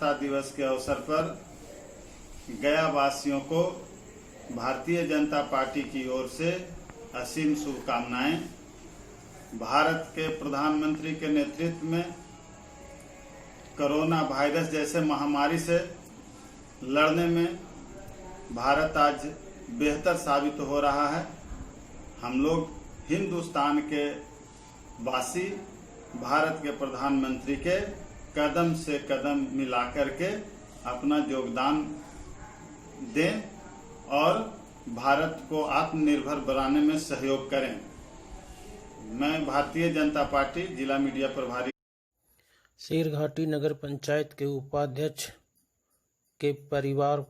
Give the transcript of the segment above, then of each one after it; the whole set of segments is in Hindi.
स्वतंत्रता दिवस के अवसर पर गया वासियों को भारतीय जनता पार्टी की ओर से असीम शुभकामनाएं। भारत के प्रधानमंत्री के नेतृत्व में कोरोना वायरस जैसे महामारी से लड़ने में भारत आज बेहतर साबित हो रहा है। हम लोग हिंदुस्तान के वासी भारत के प्रधानमंत्री के कदम से कदम मिलाकर के अपना योगदान दें और भारत को आत्मनिर्भर बनाने में सहयोग करें। मैं भारतीय जनता पार्टी जिला मीडिया प्रभारी शेरघाटी नगर पंचायत के उपाध्यक्ष के परिवार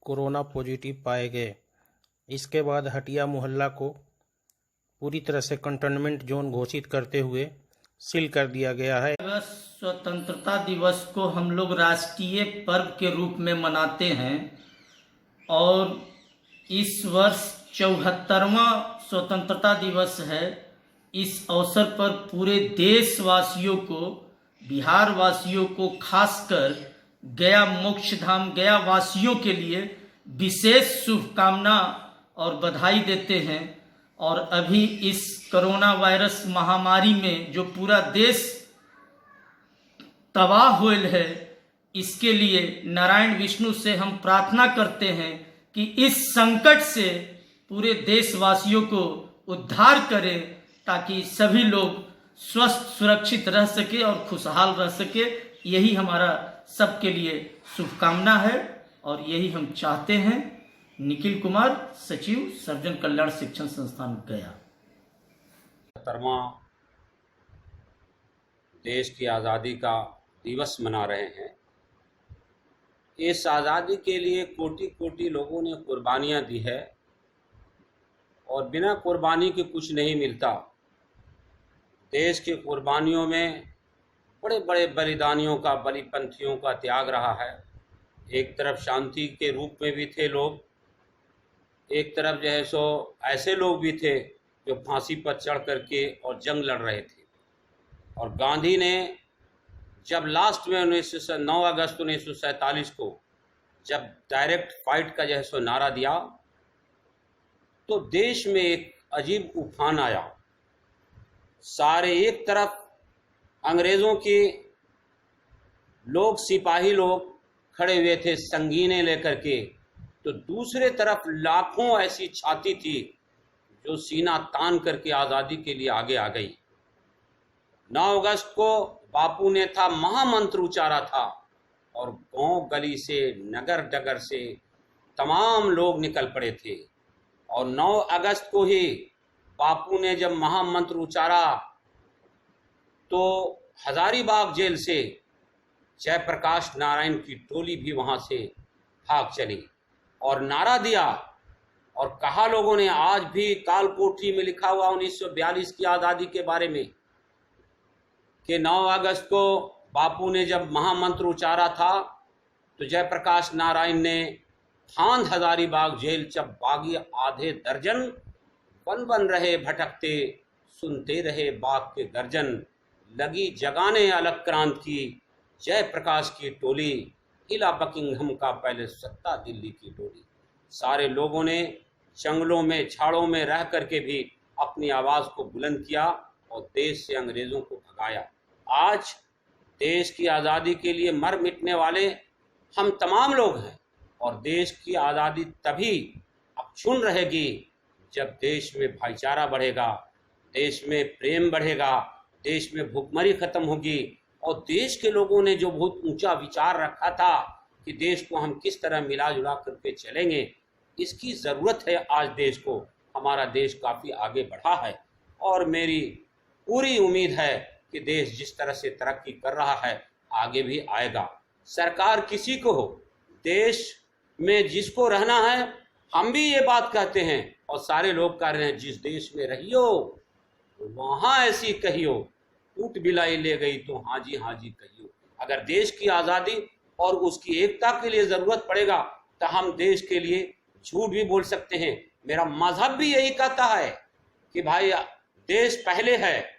कोरोना पॉजिटिव पाए गए। इसके बाद हटिया मोहल्ला को पूरी तरह से कंटेनमेंट जोन घोषित करते हुए सील कर दिया गया है। स्वतंत्रता दिवस को हम लोग राष्ट्रीय पर्व के रूप में मनाते हैं और इस वर्ष 74वां स्वतंत्रता दिवस है। इस अवसर पर पूरे देशवासियों को, बिहार वासियों को, खासकर गया मोक्ष धाम गया वासियों के लिए विशेष शुभकामना और बधाई देते हैं। और अभी इस कोरोना वायरस महामारी में जो पूरा देश तबाह हुए है, इसके लिए नारायण विष्णु से हम प्रार्थना करते हैं कि इस संकट से पूरे देशवासियों को उद्धार करें ताकि सभी लोग स्वस्थ सुरक्षित रह सके और खुशहाल रह सके। यही हमारा सबके लिए शुभकामना है और यही हम चाहते हैं। निखिल कुमार, सचिव, सर्वजन कल्याण शिक्षण संस्थान गया। 70वां देश की आज़ादी का दिवस मना रहे हैं। इस आज़ादी के लिए कोटि कोटि लोगों ने कुर्बानियां दी है और बिना कुर्बानी के कुछ नहीं मिलता। देश की कुर्बानियों में बड़े बड़े बलिदानियों का, बलिपंथियों का त्याग रहा है। एक तरफ शांति के रूप में भी थे लोग, एक तरफ जो है सो ऐसे लोग भी थे जो फांसी पर चढ़ करके और जंग लड़ रहे थे। और गांधी ने जब लास्ट में 9 अगस्त 1947 को जब डायरेक्ट फाइट का जो है सो नारा दिया तो देश में एक अजीब उफान आया। सारे एक तरफ अंग्रेज़ों के लोग, सिपाही लोग खड़े हुए थे संगीनें लेकर के, तो दूसरे तरफ लाखों ऐसी छाती थी जो सीना तान करके आज़ादी के लिए आगे आ गई। 9 अगस्त को बापू ने था महामंत्र उच्चारा था और गांव गली से, नगर डगर से तमाम लोग निकल पड़े थे। और 9 अगस्त को ही बापू ने जब महामंत्र उच्चारा तो हजारीबाग जेल से जयप्रकाश नारायण की टोली भी वहां से भाग चली और नारा दिया और कहा लोगों ने, आज भी काल कोठरी में लिखा हुआ 1942 की आज़ादी के बारे में कि 9 अगस्त को बापू ने जब महामंत्र उच्चारा था तो जयप्रकाश नारायण ने फांद हजारीबाग जेल, जब बागी आधे दर्जन बन बन रहे भटकते, सुनते रहे बाग के गर्जन, लगी जगाने अलग क्रांत की जयप्रकाश की टोली, हिला बकिंघम का पहले सत्ता दिल्ली की डोली। सारे लोगों ने जंगलों में, झाड़ों में रह करके भी अपनी आवाज़ को बुलंद किया और देश से अंग्रेज़ों को भगाया। आज देश की आज़ादी के लिए मर मिटने वाले हम तमाम लोग हैं और देश की आज़ादी तभी अक्षुण्ण रहेगी जब देश में भाईचारा बढ़ेगा, देश में प्रेम बढ़ेगा, देश में भूखमरी खत्म होगी और देश के लोगों ने जो बहुत ऊंचा विचार रखा था कि देश को हम किस तरह मिला जुला करके चलेंगे, इसकी ज़रूरत है आज देश को। हमारा देश काफ़ी आगे बढ़ा है और मेरी पूरी उम्मीद है कि देश जिस तरह से तरक्की कर रहा है आगे भी आएगा। सरकार किसी को हो, देश में जिसको रहना है, हम भी ये बात कहते हैं और सारे लोग कह रहे हैं, जिस देश में रहियो वहाँ ऐसी कहियो, टूट बिलाई ले गई तो हाँ जी कहियो। अगर देश की आज़ादी और उसकी एकता के लिए ज़रूरत पड़ेगा तो हम देश के लिए झूठ भी बोल सकते हैं। मेरा मजहब भी यही कहता है कि भाई देश पहले है,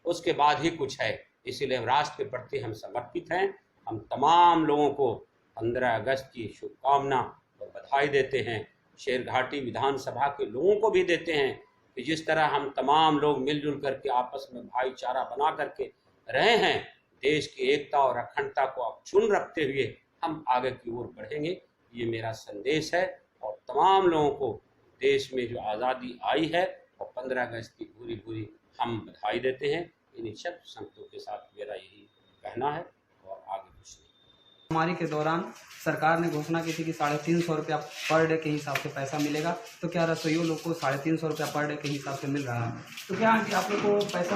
उसके बाद ही कुछ है। इसीलिए राष्ट्र के प्रति हम समर्पित हैं हम तमाम लोगों को 15 अगस्त की शुभकामना और बधाई देते हैं। शेरघाटी विधानसभा के लोगों को भी देते हैं कि जिस तरह हम तमाम लोग मिलजुल करके आपस में भाईचारा बना करके रहे हैं, देश की एकता और अखंडता को अक्षुण्ण रखते हुए हम आगे की ओर बढ़ेंगे। ये मेरा संदेश है और तमाम लोगों को देश में जो आज़ादी आई है और 15 अगस्त की पूरी हम बधाई देते हैं। इन सब संगतों के साथ मेरा यही कहना है और आगे कुछ नहीं। महामारी के दौरान सरकार ने घोषणा की थी कि 350 रुपया पर डे के हिसाब से पैसा मिलेगा, तो क्या रसोइयों लोग को 350 रुपया पर डे के हिसाब से मिल रहा है? तो क्या आंटी आप लोग को पैसा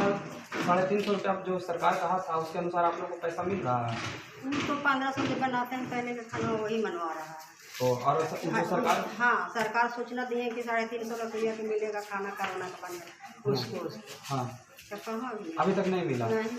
350 रुपया जो सरकार कहा था उसके अनुसार आप लोग को पैसा मिल रहा है? तो 1500 जो बनाते हैं पहले का खाना वही मनवा रहा है। तो और सरकार हाँ, सरकार सूचना दी है कि 350 रुपया तो मिलेगा खाना कोरोना का बनेगा उसको। हाँ, तो कहाँ अभी तक नहीं मिला? नहीं।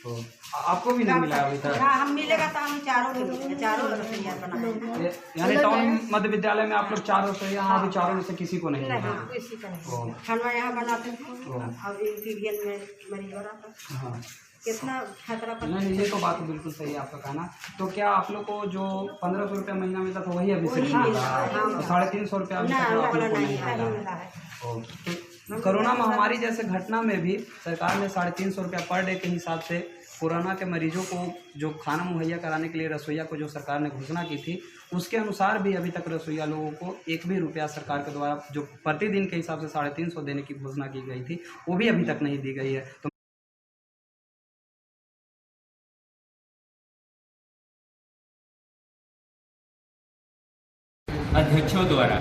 तो आपको भी नहीं मिला अभी तक? हाँ, हम मिलेगा तो हम चारों रसोइया बनाएंगे। यानी टाउन मध्य विद्यालय में आप लोग 4 रसोइया, अभी चारों में से किसी को नहीं मिला? किसी का नहीं। खाना यहाँ बनाते थे, अब इंटीरियर में मरीज हो रहा था। हाँ, कितना खतरा पर। नहीं, ये तो बात बिल्कुल सही है आपका कहना। तो क्या आप लोग को जो 1500 रुपया महीना मिलता था वही अभी से मिल रहा है? तो 350 रुपया अभी तक आप लोग को नहीं मिला है? तो कोरोना महामारी जैसे घटना में भी सरकार ने 350 रुपया पर डे के हिसाब से कोरोना के मरीजों को जो खाना मुहैया कराने के लिए रसोइया को जो सरकार ने घोषणा की थी, उसके अनुसार भी अभी तक रसोइया लोगों को एक भी रुपया सरकार के द्वारा जो प्रतिदिन के हिसाब से 350 देने की घोषणा की गई थी वो भी अभी तक नहीं दी गई है। तो अध्यक्षों द्वारा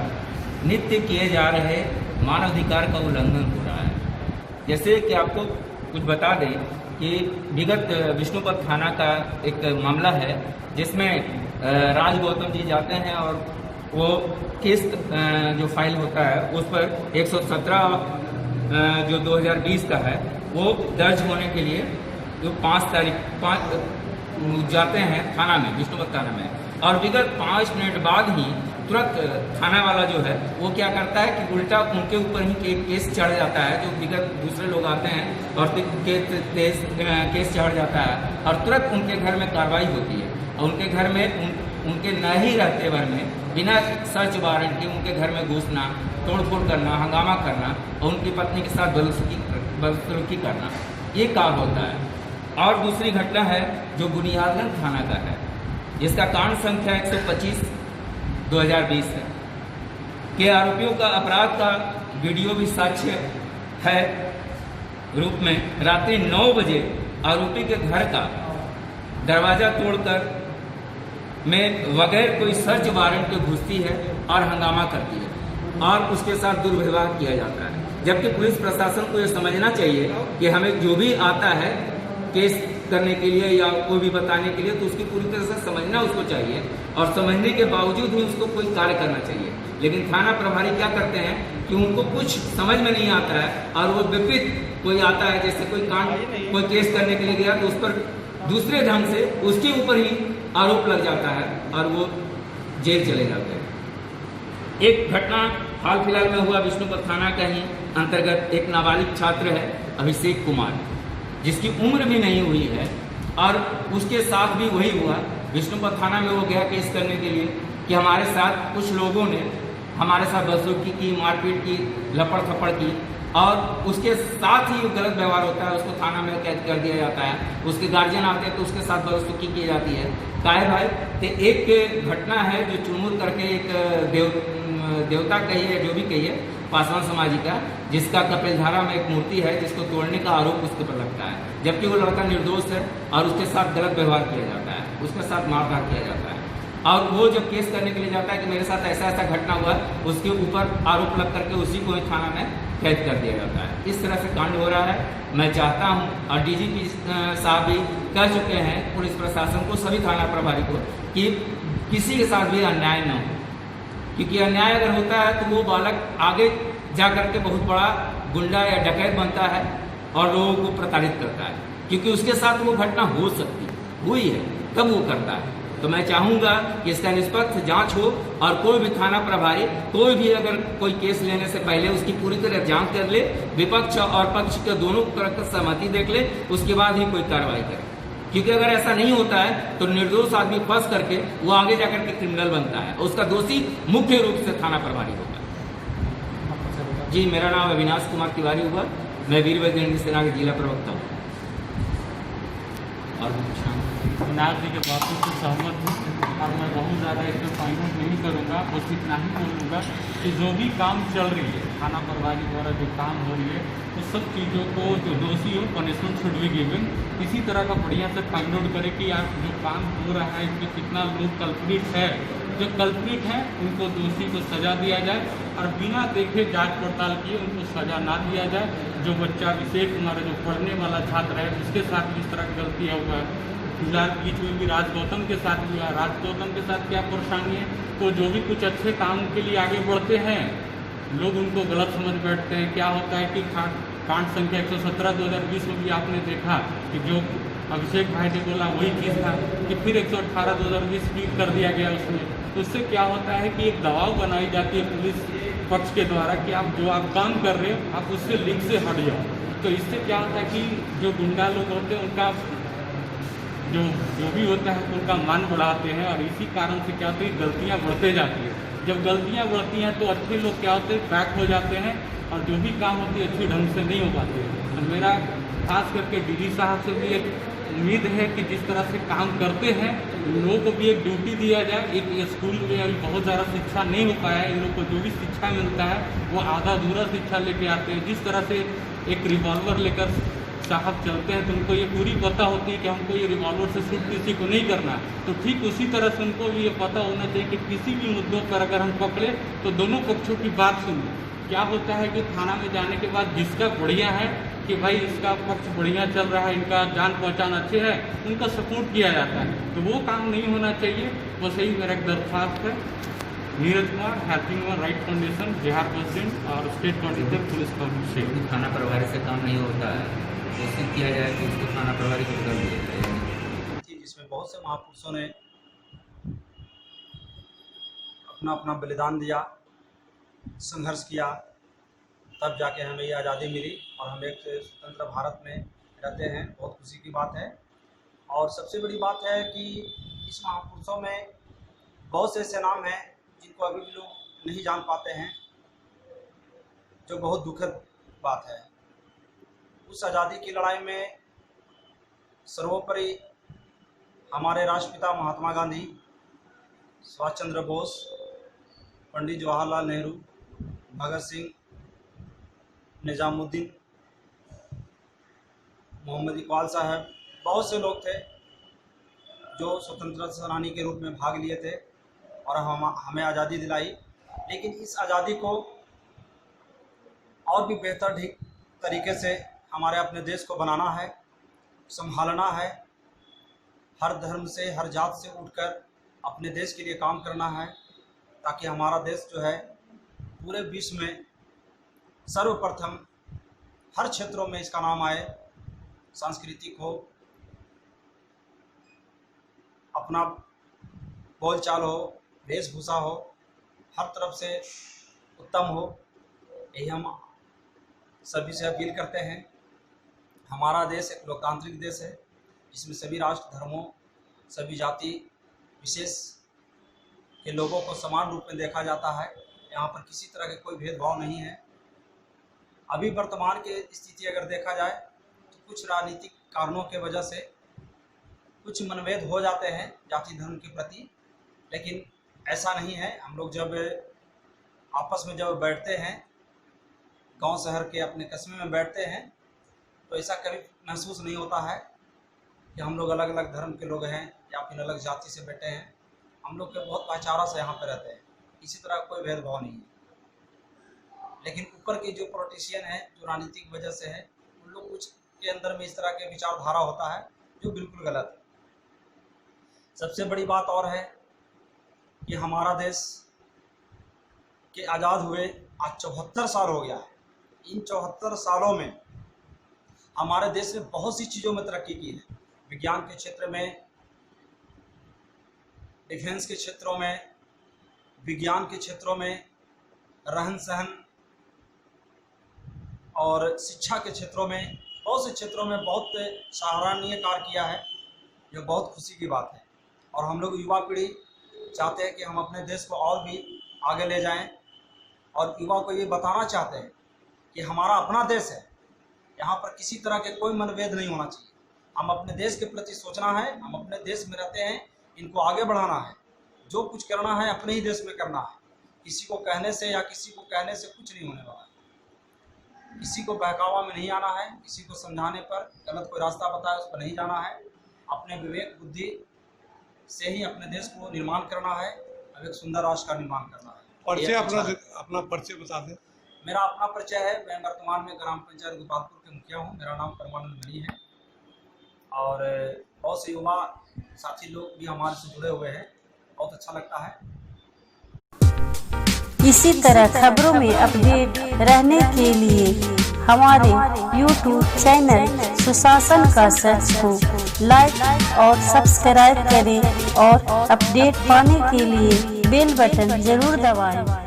नित्य किए जा रहे मानवाधिकार का उल्लंघन हो रहा है। जैसे कि आपको कुछ बता दें कि विगत विष्णुपद थाना का एक मामला है जिसमें राज गौतम जी जाते हैं और वो केस जो फाइल होता है उस पर 117 जो 2020 का है वो दर्ज होने के लिए जो 5 जाते हैं थाना में, विष्णुपद थाना में, और विगत 5 मिनट बाद ही तुरंत थाना वाला जो है वो क्या करता है कि उल्टा उनके ऊपर ही केस चढ़ जाता है। जो विगत दूसरे लोग आते हैं और केस चढ़ जाता है और तुरंत उनके घर में कार्रवाई होती है और उनके घर में उनके न ही रहते भर में बिना सर्च वारंट के उनके घर में घुसना, तोड़फोड़ करना, हंगामा करना और उनकी पत्नी के साथ बदसलूकी करना, ये काम होता है। और दूसरी घटना है जो बुनियादगंज थाना का है, जिसका कांड संख्या 125 2020 है के आरोपियों का अपराध का वीडियो भी साक्ष्य है रूप में रात्रि 9 बजे आरोपी के घर का दरवाजा तोड़कर में बगैर कोई सर्च वारंट के घुसती है और हंगामा करती है और उसके साथ दुर्व्यवहार किया जाता है। जबकि पुलिस प्रशासन को यह समझना चाहिए कि हमें जो भी आता है केस करने के लिए या कोई भी बताने के लिए तो उसकी पूरी तरह से समझना उसको चाहिए और समझने के बावजूद भी उसको कोई कार्य करना चाहिए। लेकिन थाना प्रभारी क्या करते हैं कि उनको कुछ समझ में नहीं आता है और वो विपरीत कोई आता है, जैसे कोई कांड कोई केस करने के लिए गया तो उस पर दूसरे ढंग से उसके ऊपर ही आरोप लग जाता है और वो जेल चले जाते हैं। एक घटना हाल फिलहाल में हुआ विष्णुपद थाना का ही अंतर्गत, एक नाबालिग छात्र है अभिषेक कुमार जिसकी उम्र भी नहीं हुई है और उसके साथ भी वही हुआ। विष्णुपद थाना में वो गया केस करने के लिए कि हमारे साथ कुछ लोगों ने हमारे साथ बदसलूकी की, मारपीट की, लपड़ थप्पड़ की और उसके साथ ही गलत व्यवहार होता है, उसको थाना में कैद कर दिया जाता है। उसके गार्जियन आते हैं तो उसके साथ बदसलूकी की जाती है। काहे भाई तो एक घटना है जो चुनमुर करके एक देवता कहिए जो भी कहिए पासवान समाजी का, जिसका कपिलधारा में एक मूर्ति है जिसको तोड़ने का आरोप उसके पर लगता है, जबकि वो लड़का निर्दोष है और उसके साथ गलत व्यवहार किया जाता है, उसके साथ मारधाड़ किया जाता है। और वो जब केस करने के लिए जाता है कि मेरे साथ ऐसा ऐसा घटना हुआ, उसके ऊपर आरोप लग करके उसी को थाना में कैद कर दिया जाता है। इस तरह से कांड हो रहा है। मैं चाहता हूँ और डीजीपी साहब भी कह चुके हैं पुलिस प्रशासन को, सभी थाना प्रभारी को, कि किसी के साथ भी अन्याय न हो, क्योंकि अन्याय अगर होता है तो वो बालक आगे जा करके बहुत बड़ा गुंडा या डकैत बनता है और लोगों को प्रताड़ित करता है, क्योंकि उसके साथ वो घटना हो सकती हुई है तब वो करता है। तो मैं चाहूँगा कि इसका निष्पक्ष जांच हो और कोई भी थाना प्रभारी कोई भी अगर कोई केस लेने से पहले उसकी पूरी तरह जांच कर ले, विपक्ष और पक्ष के दोनों तरफ का सहमति देख ले, उसके बाद ही कोई कार्रवाई करे। क्योंकि अगर ऐसा नहीं होता है तो निर्दोष आदमी फंस करके वो आगे जाकर के क्रिमिनल बनता है, उसका दोषी मुख्य रूप से थाना प्रभारी होगा। जी, मेरा नाम अविनाश कुमार तिवारी हुआ, मैं वीर बजरंग दल सेना के जिला प्रवक्ता हूँ। और विनाश जी के बातों से सहमत हूँ और मैं बहुत ज़्यादा इसमें फाइनल नहीं करूँगा। बस इतना ही बोलूँगा कि जो भी काम चल रही है थाना प्रभारी द्वारा जो काम हो रही है, तो सब चीज़ों को जो दोषी हो पनिशमेंट शुड बी गिवन। इसी तरह का बढ़िया से फाइंड आउट करें कि यार जो काम हो रहा है इसमें कितना लोग कल्प्रिट है, जो कल्प्रिट है उनको दोषी को सज़ा दिया जाए और बिना देखे जांच पड़ताल किए उनको सज़ा ना दिया जाए। जो बच्चा अभिषेक कुमार जो पढ़ने वाला छात्र है उसके साथ भी इस तरह की गलतियाँ हुआ है। फिलहाल बीच में भी राज गौतम के साथ हुआ। राज गौतम के साथ क्या परेशानी है, तो जो भी कुछ अच्छे काम के लिए आगे बढ़ते हैं लोग उनको गलत समझ बैठते हैं। क्या होता है कि कांड संख्या 117 2020 में भी आपने देखा कि जो अभिषेक भाई ने बोला वही चीज़ था कि फिर 118 2020 भी कर दिया गया उसमें। तो उससे क्या होता है कि एक दबाव बनाई जाती है पुलिस पक्ष के द्वारा कि आप जो आप काम कर रहे हो आप उससे लिंक से हट जाओ। तो इससे क्या होता है कि जो गुंडा लोग होते हैं उनका जो भी होता है उनका मान बढ़ाते हैं और इसी कारण से क्या होता है गलतियाँ बढ़ते जाती है। जब गलतियाँ बढ़ती हैं तो अच्छे लोग क्या होते हैं बैक हो जाते हैं और जो भी काम होती है अच्छी ढंग से नहीं हो पाती है। तो मेरा खास करके डीडी साहब से भी एक उम्मीद है कि जिस तरह से काम करते हैं इन लोगों को भी एक ड्यूटी दिया जाए। एक स्कूल में अभी बहुत ज़्यादा शिक्षा नहीं हो पाया है, इन लोग को जो भी शिक्षा मिलता है वो आधा अधूरा शिक्षा लेके आते हैं। जिस तरह से एक रिवॉल्वर लेकर साहब चलते हैं तो उनको ये पूरी पता होती है कि हमको ये रिवॉल्वर से शूट किसी को नहीं करना। तो ठीक उसी तरह से उनको भी ये पता होना चाहिए कि किसी भी मुद्दों पर अगर हम पकड़े तो दोनों पक्षों की बात सुनिए। क्या होता है कि थाना में जाने के बाद जिसका बढ़िया है कि भाई इसका पक्ष बढ़िया चल रहा है, इनका जान पहचान अच्छे है, उनका सपोर्ट किया जाता है। तो वो काम नहीं होना चाहिए। बस यही मेरा एक दरख्वास्त है। Neeraj Kumar, happy right foundation, Bihar president और स्टेट कोऑर्डिनेटर पुलिस कमिश्नर। थाना प्रभारी से काम नहीं होता है, कोशिश किया जाए कि उसको थाना प्रभारी को कर दिया जाए। जिसमें बहुत से महापुरुषों ने अपना अपना बलिदान दिया, संघर्ष किया, तब जाके हमें ये आज़ादी मिली और हम एक स्वतंत्र भारत में रहते हैं। बहुत खुशी की बात है। और सबसे बड़ी बात है कि इस महापुरुषों में बहुत से ऐसे नाम हैं जिनको अभी भी लोग नहीं जान पाते हैं, जो बहुत दुखद बात है। उस आज़ादी की लड़ाई में सर्वोपरि हमारे राष्ट्रपिता महात्मा गांधी, सुभाष चंद्र बोस, पंडित जवाहरलाल नेहरू, भगत सिंह, निजामुद्दीन, मोहम्मद इकबाल साहब, बहुत से लोग थे जो स्वतंत्रता सेनानी के रूप में भाग लिए थे और हमें आज़ादी दिलाई। लेकिन इस आज़ादी को और भी बेहतर तरीके से हमारे अपने देश को बनाना है, संभालना है। हर धर्म से, हर जात से उठकर अपने देश के लिए काम करना है, ताकि हमारा देश जो है पूरे विश्व में सर्वप्रथम हर क्षेत्रों में इसका नाम आए। सांस्कृतिक हो, अपना बोलचाल हो, वेशभूषा हो, हर तरफ से उत्तम हो। यही हम सभी से अपील करते हैं। हमारा देश एक लोकतांत्रिक देश है, जिसमें सभी राष्ट्र, धर्मों, सभी जाति विशेष के लोगों को समान रूप में देखा जाता है। यहाँ पर किसी तरह के कोई भेदभाव नहीं है। अभी वर्तमान की स्थिति अगर देखा जाए तो कुछ राजनीतिक कारणों के वजह से कुछ मनभेद हो जाते हैं जाति धर्म के प्रति, लेकिन ऐसा नहीं है। हम लोग जब आपस में जब बैठते हैं, गांव शहर के अपने कस्बे में बैठते हैं, तो ऐसा कभी महसूस नहीं होता है कि हम लोग अलग अलग धर्म के लोग हैं या फिर अलग जाति से बैठे हैं। हम लोग के बहुत भाईचारा से यहाँ पर रहते हैं, इसी तरह कोई भेदभाव नहीं है। लेकिन ऊपर के जो पॉलिटिशियन हैं, जो राजनीतिक वजह से है, उन लोग कुछ के अंदर में इस तरह के विचारधारा होता है जो बिल्कुल गलत है। सबसे बड़ी बात और है कि हमारा देश के आज़ाद हुए आज 74 साल हो गया है। इन 74 सालों में हमारे देश ने बहुत सी चीज़ों में तरक्की की है। विज्ञान के क्षेत्र में, डिफेंस के क्षेत्रों में, विज्ञान के क्षेत्रों में, रहन सहन और शिक्षा के क्षेत्रों में, बहुत से क्षेत्रों में बहुत सराहनीय कार्य किया है। ये बहुत खुशी की बात है। और हम लोग युवा पीढ़ी चाहते हैं कि हम अपने देश को और भी आगे ले जाएं और युवा को ये बताना चाहते हैं कि हमारा अपना देश है, यहाँ पर किसी तरह के कोई मनभेद नहीं होना चाहिए। हम अपने देश के प्रति सोचना है, हम अपने देश में रहते हैं, इनको आगे बढ़ाना है। जो कुछ करना है अपने ही देश में करना है। किसी को कहने से या किसी को कहने से कुछ नहीं होने वाला है। किसी को बहकावा में नहीं आना है, किसी को समझाने पर गलत कोई रास्ता बताए उस पर नहीं जाना है। अपने विवेक बुद्धि से ही अपने देश को निर्माण करना है, अब एक सुंदर राष्ट्र का निर्माण करना है। परिचय अपना परिचय बता दें। मेरा अपना परिचय है, मैं वर्तमान में ग्राम पंचायत गोपालपुर के मुखिया हूँ। मेरा नाम परमानंद मणि है और बहुत से युवा साथी लोग भी हमारे से जुड़े हुए हैं। बहुत अच्छा लगता है। इसी तरह खबरों में अपडेट रहने के लिए हमारे YouTube चैनल सुशासन का सर्च को लाइक और सब्सक्राइब करें और अपडेट पाने के लिए बेल बटन जरूर दबाएं।